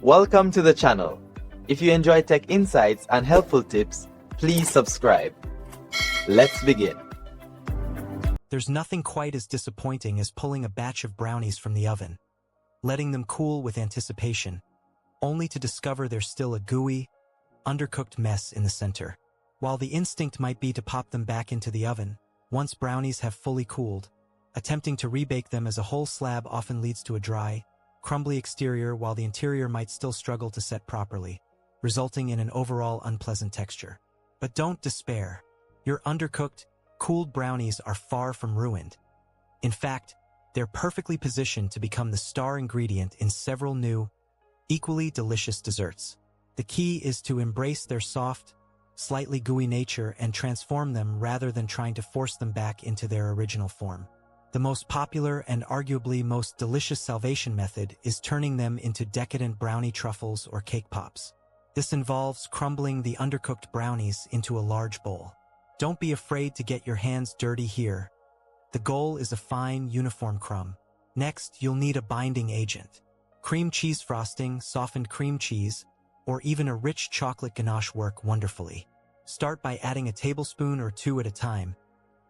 Welcome to the channel. If you enjoy tech insights and helpful tips, please subscribe. Let's begin. There's nothing quite as disappointing as pulling a batch of brownies from the oven, letting them cool with anticipation, only to discover there's still a gooey, undercooked mess in the center. While the instinct might be to pop them back into the oven, once brownies have fully cooled, attempting to rebake them as a whole slab often leads to a dry, crumbly exterior while the interior might still struggle to set properly, resulting in an overall unpleasant texture. But don't despair. Your undercooked, cooled brownies are far from ruined. In fact, they're perfectly positioned to become the star ingredient in several new, equally delicious desserts. The key is to embrace their soft, slightly gooey nature and transform them rather than trying to force them back into their original form. The most popular and arguably most delicious salvation method is turning them into decadent brownie truffles or cake pops. This involves crumbling the undercooked brownies into a large bowl. Don't be afraid to get your hands dirty here. The goal is a fine, uniform crumb. Next, you'll need a binding agent. Cream cheese frosting, softened cream cheese, or even a rich chocolate ganache work wonderfully. Start by adding a tablespoon or two at a time,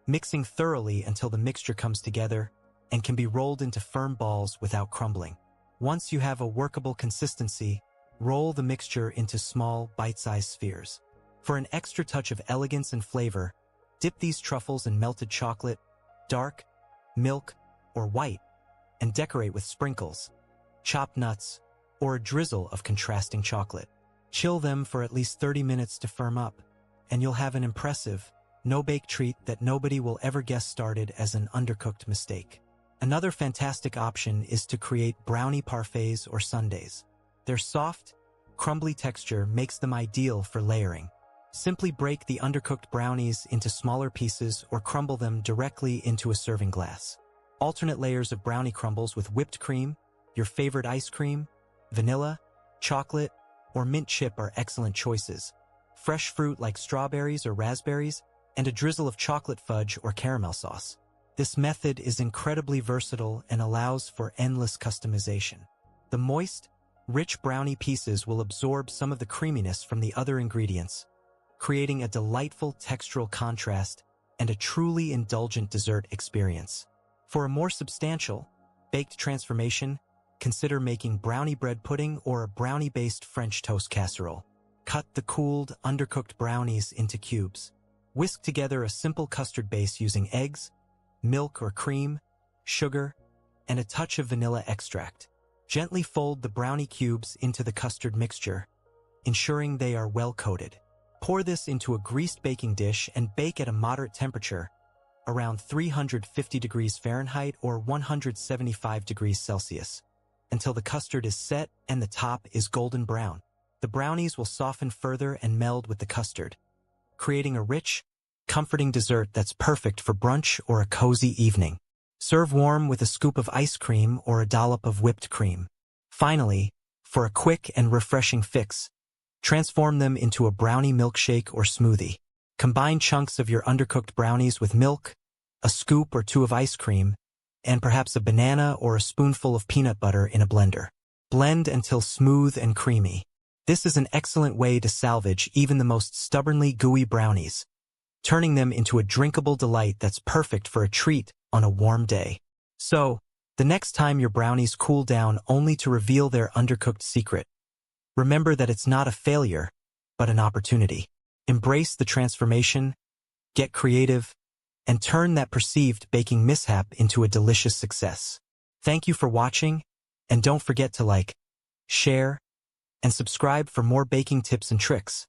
mixing thoroughly until the mixture comes together and can be rolled into firm balls without crumbling. Once you have a workable consistency, roll the mixture into small, bite-sized spheres. For an extra touch of elegance and flavor, dip these truffles in melted chocolate, dark, milk, or white, and decorate with sprinkles, chopped nuts, or a drizzle of contrasting chocolate. Chill them for at least 30 minutes to firm up, and you'll have an impressive, no-bake treat that nobody will ever guess started as an undercooked mistake. Another fantastic option is to create brownie parfaits or sundaes. Their soft, crumbly texture makes them ideal for layering. Simply break the undercooked brownies into smaller pieces or crumble them directly into a serving glass. Alternate layers of brownie crumbles with whipped cream, your favorite ice cream, vanilla, chocolate, or mint chip are excellent choices. Fresh fruit like strawberries or raspberries, and a drizzle of chocolate fudge or caramel sauce. This method is incredibly versatile and allows for endless customization. The moist, rich brownie pieces will absorb some of the creaminess from the other ingredients, creating a delightful textural contrast and a truly indulgent dessert experience. For a more substantial, baked transformation, consider making brownie bread pudding or a brownie-based French toast casserole. Cut the cooled, undercooked brownies into cubes. Whisk together a simple custard base using eggs, milk or cream, sugar, and a touch of vanilla extract. Gently fold the brownie cubes into the custard mixture, ensuring they are well coated. Pour this into a greased baking dish and bake at a moderate temperature, around 350 degrees Fahrenheit or 175 degrees Celsius, until the custard is set and the top is golden brown. The brownies will soften further and meld with the custard, creating a rich, comforting dessert that's perfect for brunch or a cozy evening. Serve warm with a scoop of ice cream or a dollop of whipped cream. Finally, for a quick and refreshing fix, transform them into a brownie milkshake or smoothie. Combine chunks of your undercooked brownies with milk, a scoop or two of ice cream, and perhaps a banana or a spoonful of peanut butter in a blender. Blend until smooth and creamy. This is an excellent way to salvage even the most stubbornly gooey brownies, turning them into a drinkable delight that's perfect for a treat on a warm day. So, the next time your brownies cool down only to reveal their undercooked secret, remember that it's not a failure, but an opportunity. Embrace the transformation, get creative, and turn that perceived baking mishap into a delicious success. Thank you for watching, and don't forget to like, share, and subscribe for more baking tips and tricks.